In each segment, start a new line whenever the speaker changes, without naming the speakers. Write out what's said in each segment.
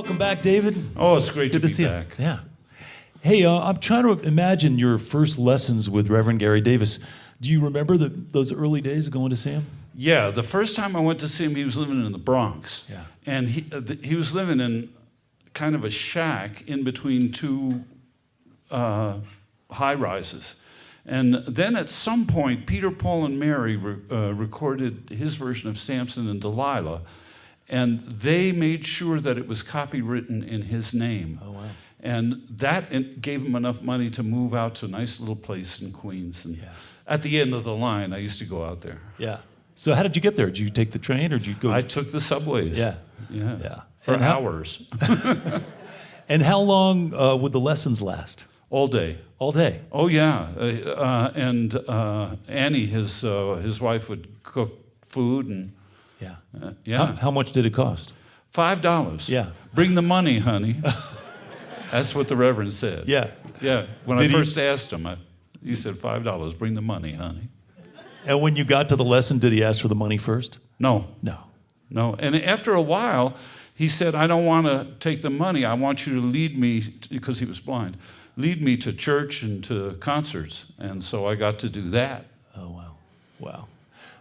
Welcome back, David.
Oh, it's great to be
see
back.
you. Yeah. Hey, I'm trying to imagine your first lessons with Reverend Gary Davis. Do you remember those early days of going to see him?
Yeah, the first time I went to see him, he was living in the Bronx.
Yeah.
And he was living in kind of a shack in between two high-rises. And then at some point, Peter, Paul, and Mary recorded his version of Samson and Delilah, and they made sure that it was copywritten in his name.
Oh, wow.
And that gave him enough money to move out to a nice little place in Queens. And
Yeah.
at the end of the line, I used to go out there.
Yeah. So how did you get there? Did you take the train or did you go?
I took the subways.
Yeah.
Yeah.
Yeah.
For
And
hours.
And how long would the lessons last?
All day.
All day.
Oh, yeah. And Annie, his wife, would cook food. And
Yeah.
yeah.
How much did it cost?
$5.
Yeah.
Bring the money, honey. That's what the Reverend said.
Yeah.
Yeah. When
Did
I
he-
first asked him, he said, $5. Bring the money, honey.
And when you got to the lesson, did he ask for the money first?
No.
No.
No. And after a while, he said, I don't want to take the money. I want you to lead me, because he was blind, lead me to church and to concerts. And so I got to do that.
Oh, wow. Wow.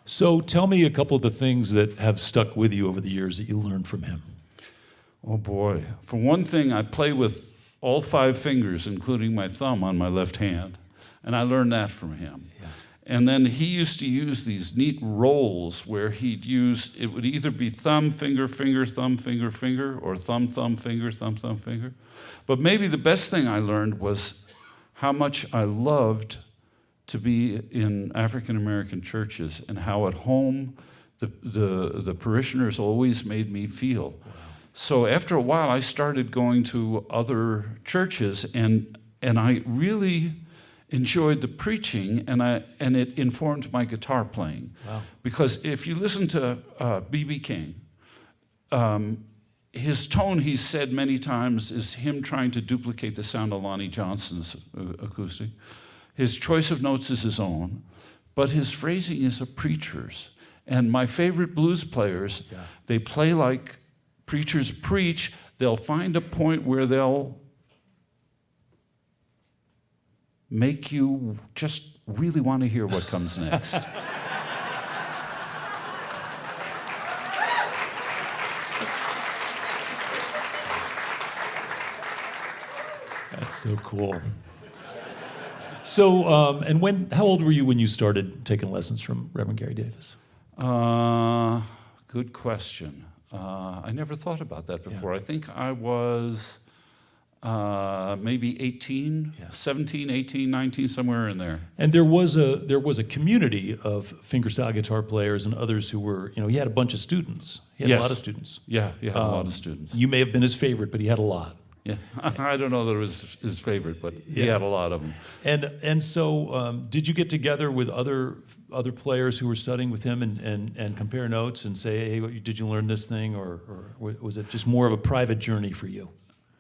So tell me a couple of the things that have stuck with you over the years that you learned from him.
Oh, boy. For one thing, I play with all 5 fingers, including my thumb on my left hand. And I learned that from him.
Yeah.
And then he used to use these neat rolls where he'd use, it would either be thumb, finger, finger, thumb, finger, finger, or thumb, thumb, finger, thumb, thumb, finger. But maybe the best thing I learned was how much I loved to be in African American churches and how at home the parishioners always made me feel. Wow. So after a while, I started going to other churches, and I really enjoyed the preaching, and it informed my guitar playing.
Wow.
Because if you listen to B.B. King, his tone, he said many times, is him trying to duplicate the sound of Lonnie Johnson's acoustic. His choice of notes is his own, but his phrasing is a preacher's. And my favorite blues players,
Yeah.
they play like preachers preach. They'll find a point where they'll make you just really want to hear what comes next.
That's so cool. So, and how old were you when you started taking lessons from Reverend Gary Davis?
Good question. I never thought about that before.
Yeah.
I think I was maybe 18,
Yeah.
17, 18, 19, somewhere in there.
And there was a community of fingerstyle guitar players and others who were, he had a bunch of students. He had
Yes.
a lot of students.
Yeah, he had a lot of students.
You may have been his favorite, but he had a lot.
Yeah, I don't know that it was his favorite, but he
Yeah.
had a lot of them.
And so, did you get together with other players who were studying with him and compare notes and say, hey, did you learn this thing, or was it just more of a private journey for you?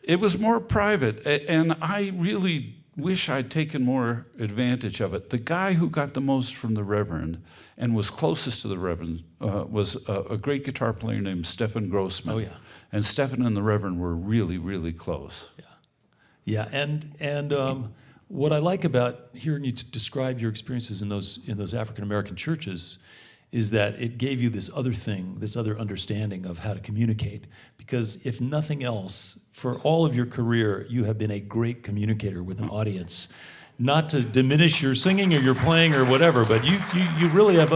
It was more private, and I really wish I'd taken more advantage of it. The guy who got the most from the Reverend and was closest to the Reverend was a great guitar player named Stefan Grossman.
Oh, yeah.
And Stefan and the Reverend were really, really close.
Yeah, and what I like about hearing you describe your experiences in those African American churches is that it gave you this other thing, this other understanding of how to communicate. Because if nothing else, for all of your career, you have been a great communicator with an audience. Not to diminish your singing or your playing or whatever, but you really have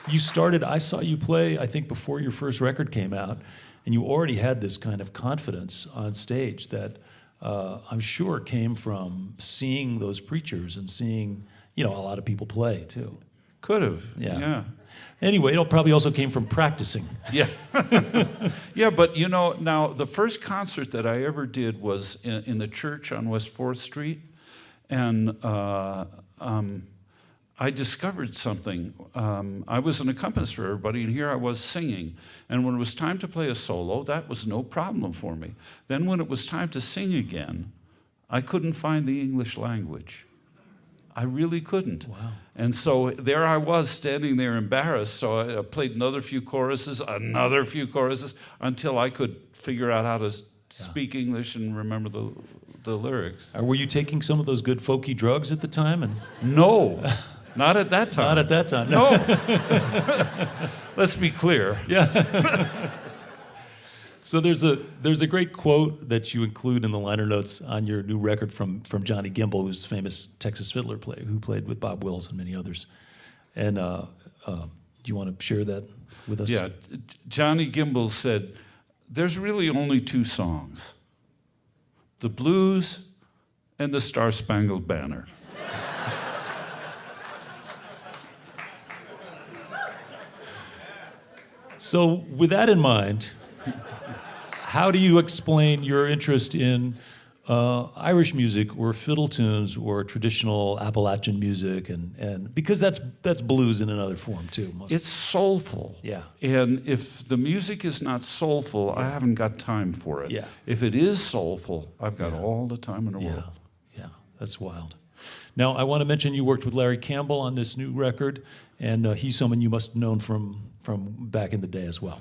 you started, I saw you play, I think before your first record came out, and you already had this kind of confidence on stage that I'm sure came from seeing those preachers and seeing, a lot of people play too.
Could have,
Yeah.
yeah.
Anyway, it probably also came from practicing.
Yeah. Yeah, but now the first concert that I ever did was in the church on West 4th Street. And I discovered something. I was an accompanist for everybody, and here I was singing. And when it was time to play a solo, that was no problem for me. Then when it was time to sing again, I couldn't find the English language. I really couldn't.
Wow.
And so there I was standing there embarrassed, so I played another few choruses, until I could figure out speak English and remember the lyrics.
Were you taking some of those good folky drugs at the time? And
No, not at that time.
not at that time.
No. Let's be clear.
Yeah. So there's a great quote that you include in the liner notes on your new record from Johnny Gimble, who's a famous Texas fiddler player who played with Bob Wills and many others. And do you want to share that with us?
Yeah, Johnny Gimble said, "There's really only two songs, the blues and the Star-Spangled Banner."
So with that in mind, how do you explain your interest in Irish music or fiddle tunes or traditional Appalachian music, and because that's blues in another form too?
It's soulful.
Yeah.
And if the music is not soulful, I haven't got time for it.
Yeah.
If it is soulful, I've got all the time in the world.
Yeah, that's wild. Now, I want to mention you worked with Larry Campbell on this new record, and he's someone you must have known from back in the day as well.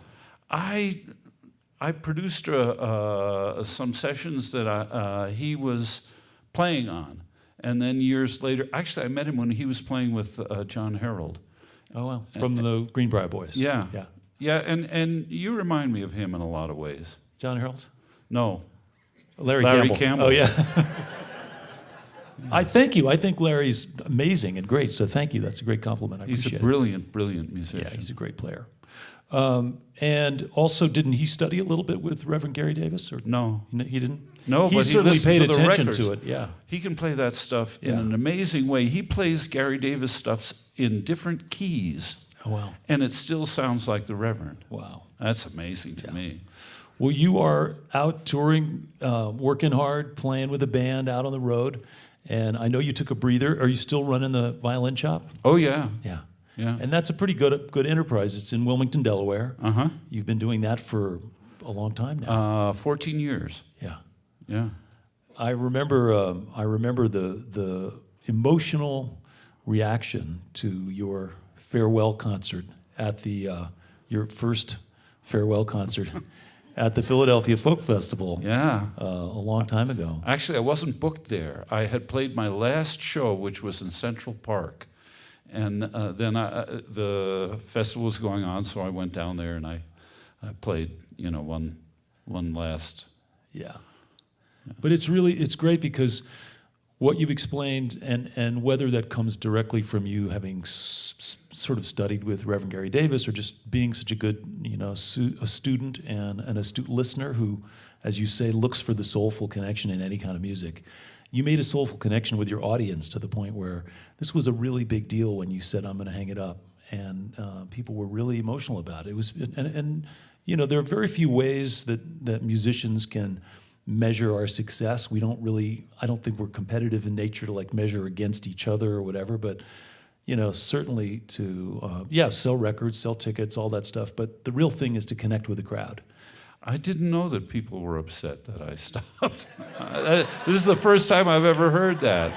I produced some sessions that he was playing on. And then years later, actually, I met him when he was playing with John Harold.
Oh, wow. From the Greenbrier Boys.
Yeah.
Yeah.
Yeah, and you remind me of him in a lot of ways.
John Harold?
No.
Larry
Campbell.
Oh, yeah. I thank you. I think Larry's amazing and great, so thank you. That's a great compliment. I
He's
appreciate
a brilliant, brilliant
it.
musician.
Yeah, he's a great player. And also, didn't he study a little bit with Reverend Gary Davis? Or
No.
he didn't?
No,
he
but
certainly
listened
paid
to the
attention
records.
to it. Yeah.
He can play that stuff in
Yeah.
an amazing way. He plays Gary Davis stuff in different keys,
Oh, wow.
and it still sounds like the Reverend.
Wow.
That's amazing to me.
Well, you are out touring, working hard, playing with a band out on the road, and I know you took a breather. Are you still running the violin shop?
Oh, yeah.
Yeah.
Yeah.
And that's a pretty good enterprise. It's in Wilmington, Delaware.
Uh-huh.
You've been doing that for a long time now.
14 years.
Yeah.
Yeah.
I remember the emotional reaction to your farewell concert at your first farewell concert at the Philadelphia Folk Festival.
Yeah.
A long time ago.
Actually, I wasn't booked there. I had played my last show, which was in Central Park. And then the festival was going on, so I went down there and I played, one last.
Yeah. But it's great because what you've explained, and whether that comes directly from you having sort of studied with Reverend Gary Davis, or just being such a good, a student and an astute listener who, as you say, looks for the soulful connection in any kind of music. You made a soulful connection with your audience to the point where this was a really big deal when you said, "I'm going to hang it up," and people were really emotional about it. It was, and there are very few ways that musicians can measure our success. I don't think we're competitive in nature to measure against each other or whatever, but certainly to sell records, sell tickets, all that stuff. But the real thing is to connect with the crowd.
I didn't know that people were upset that I stopped. This is the first time I've ever heard that.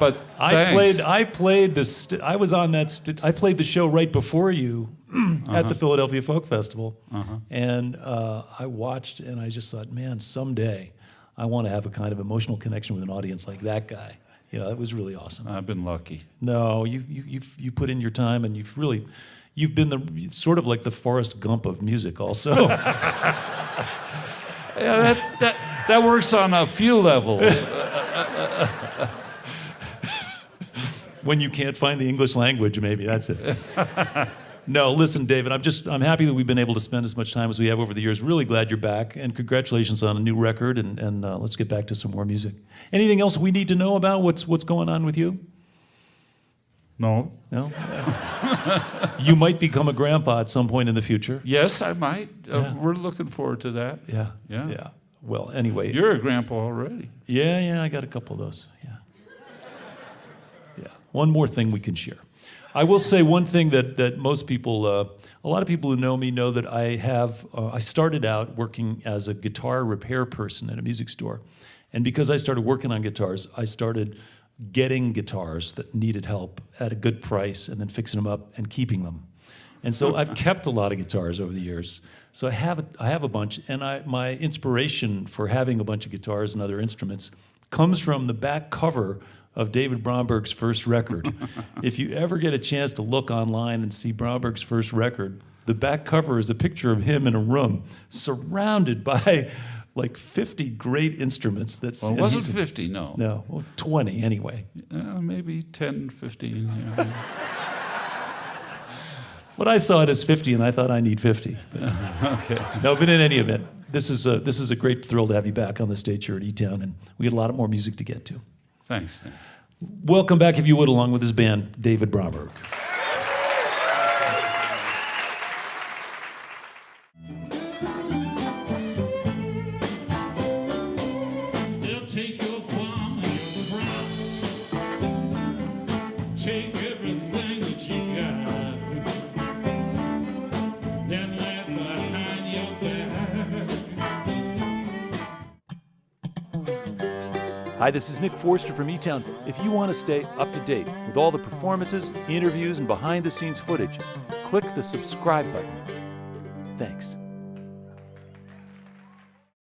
But thanks.
I played the show right before you at the Philadelphia Folk Festival, and I watched, and I just thought, man, someday I want to have a kind of emotional connection with an audience like that guy. It was really awesome.
I've been lucky.
No, you put in your time, and you've been sort of like the Forrest Gump of music, also.
Yeah, that works on a few levels.
When you can't find the English language, maybe that's it. No, listen, David, I'm happy that we've been able to spend as much time as we have over the years. Really glad you're back, and congratulations on a new record, and let's get back to some more music. Anything else we need to know about what's going on with you?
No.
No? You might become a grandpa at some point in the future.
Yes, I might.
Yeah.
We're looking forward to that.
Yeah.
Yeah.
Yeah. Well, anyway.
You're a grandpa already.
Yeah, I got a couple of those. Yeah. Yeah. One more thing we can share. I will say one thing that most people, a lot of people who know me know that I started out working as a guitar repair person at a music store. And because I started working on guitars, I started getting guitars that needed help at a good price and then fixing them up and keeping them. And so I've kept a lot of guitars over the years. So I have a bunch, and my inspiration for having a bunch of guitars and other instruments comes from the back cover of David Bromberg's first record. If you ever get a chance to look online and see Bromberg's first record, the back cover is a picture of him in a room surrounded by like 50 great instruments.
Well, it wasn't 50, no.
No, well, 20 anyway.
Maybe 10, 15. Yeah.
But I saw it as 50, and I thought I need 50.
Okay.
No, but in any event, this is a great thrill to have you back on the stage here at eTown, and we got a lot more music to get to.
Thanks.
Welcome back, if you would, along with his band, David Bromberg.
They'll take your farm and your crops, take everything that you got, then left behind your back.
Hi, this is Nick Forster from eTown. If you want to stay up to date with all the performances, interviews, and behind-the-scenes footage, click the subscribe button. Thanks.